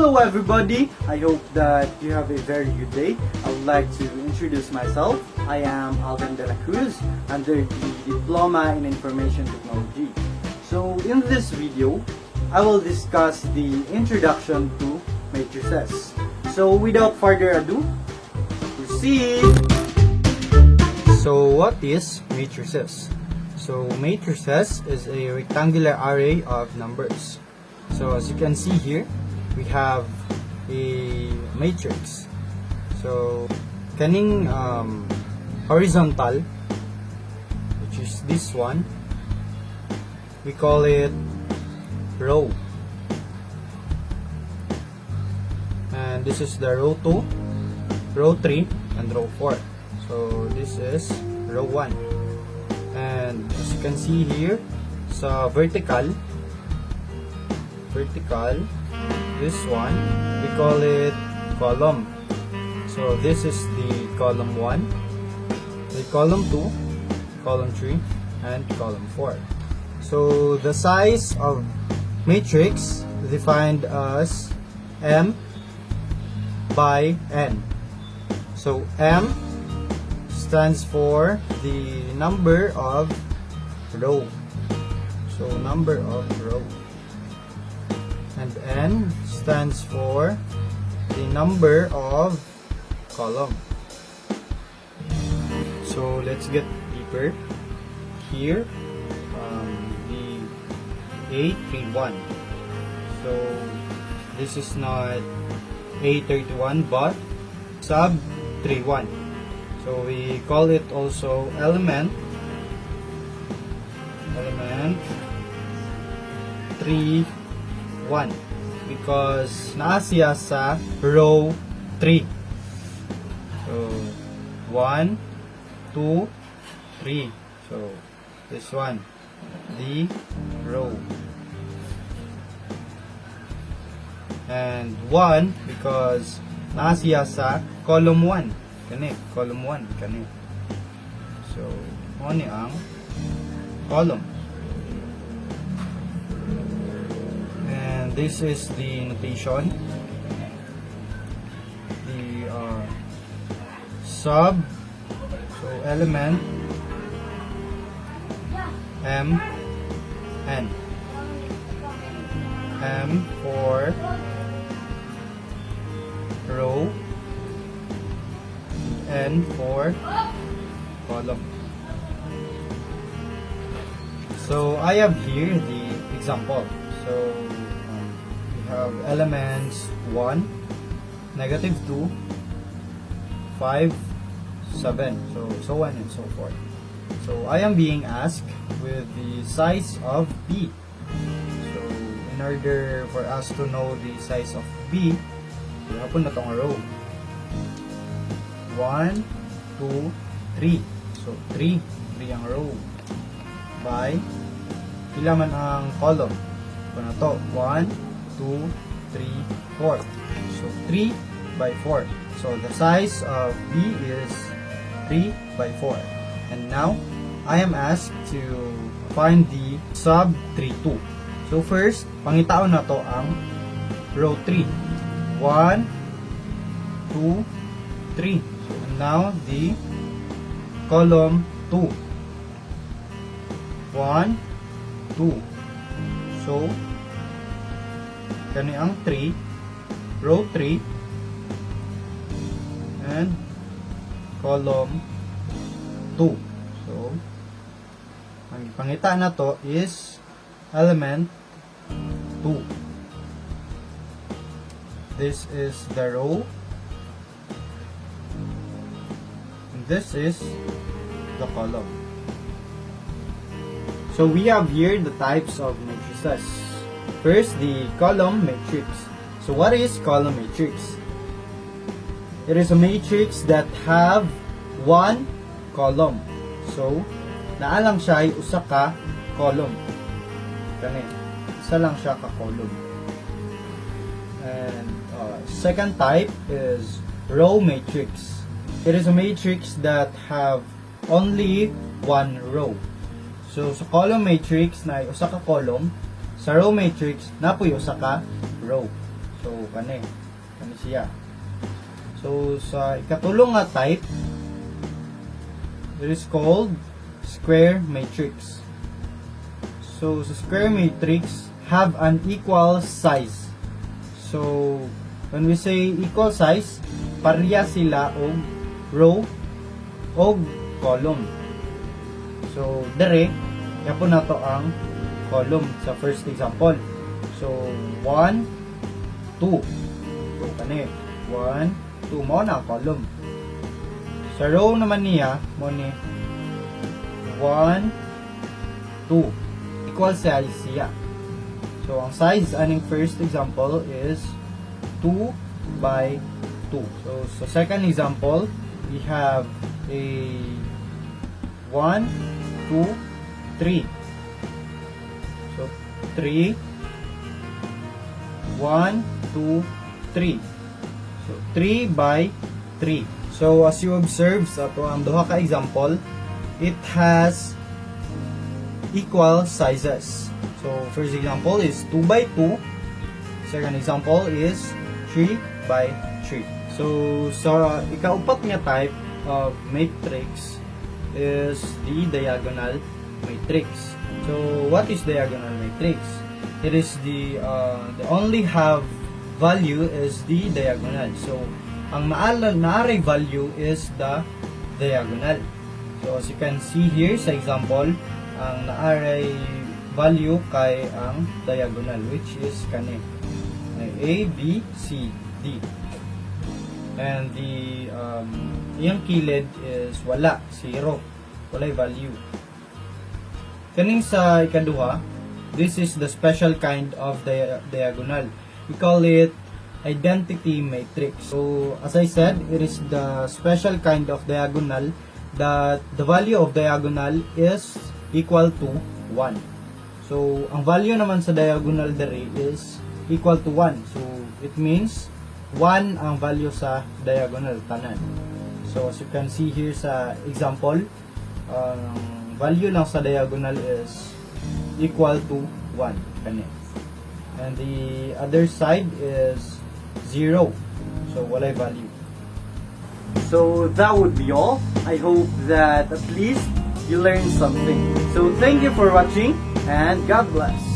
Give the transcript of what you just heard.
Hello everybody, I hope that you have a very good day. I would like to introduce myself. I am Alvin de la Cruz under the Diploma in Information Technology. So in this video, I will discuss the introduction to matrices. So without further ado, proceed! So what is matrices? So matrices is a rectangular array of numbers. So as you can see here, we have a matrix. So kaning horizontal, which is this one, we call it row. And this is the row 2, row 3, and row 4. So this is row 1. And as you can see here, sa vertical, this one, we call it column. So this is the column 1, the column 2, column 3, and column 4. So the size of matrix defined as M by N. So M stands for the number of row. So number of row. And N stands for the number of column. So let's get deeper. Here, the A31. So this is not A31 but sub 31. So we call it also element 3, 1 because naa siya sa row 3. So 1, 2, 3. So this one, the row. And 1 because naa siya sa column 1. Kani, column 1 kani. So mo ni ang column. This is the notation. The sub, so element M, N. M for row, N for column. So I have here the example. So have elements 1, negative 2, 5, 7, so on and so forth. So I am being asked with the size of B. So in order for us to know the size of B, hapon na tong row. 1, 2, 3. So 3 ang row. By pila man ang column. Kung na to 1, 2, 3, 4. So 3 by 4. So the size of B is 3 by 4. And now I am asked to find the sub 32. So first, pangitaon na to ang row 3. 1, 2, 3. And now the column 2. 1, 2. So kani ang 3, row 3, and column 2. So, ang pangita na to is element 2. This is the row, and this is the column. So we have here the types of matrices. First, the column matrix. So what is column matrix? It is a matrix that have one column. So, naa lang siya ay usa ka column. Kani, isa lang siya ka column. And second type is row matrix. It is a matrix that have only one row. So sa column matrix na usa ka column, sa row matrix na puy usa ka row. So, kani siya. So, sa ikatulong nga type, it is called square matrix. So, sa square matrix, have an equal size. So, when we say equal size, pareha sila og row og column. So, dire, yapon na to ang column sa first example. So, 1, 2. So, kani, 1, 2 mo na ang column. Sa row naman niya, mo ni 1, 2. Equal size siya. So, ang size aning first example is 2 by 2. So, sa second example, we have a 1, 2, 3. So, 3, 1, 2, 3. So, 3 by 3. So, as you observe sa ito ang duha ka example, it has equal sizes. So, first example is 2 by 2. Second example is 3 by 3. So, sa ikaupat nga type of matrix is the diagonal matrix. So, what is diagonal matrix? It is the only have value is the diagonal. So, ang naaray value is the diagonal. So, as you can see here sa example, ang naaray value kay ang diagonal, which is kani A, B, C, D. And the yung kilid is wala, 0. Walay value. Kaning sa ikaduha, this is the special kind of diagonal. We call it identity matrix. So, as I said, it is the special kind of diagonal that the value of diagonal is equal to 1. So, ang value naman sa diagonal dere is equal to 1. So, it means 1 ang value sa diagonal tanan. So, as you can see here sa example, value lang sa diagonal is equal to 1. Kani. And the other side is 0. So, walay value. So, that would be all. I hope that at least you learned something. So, thank you for watching and God bless.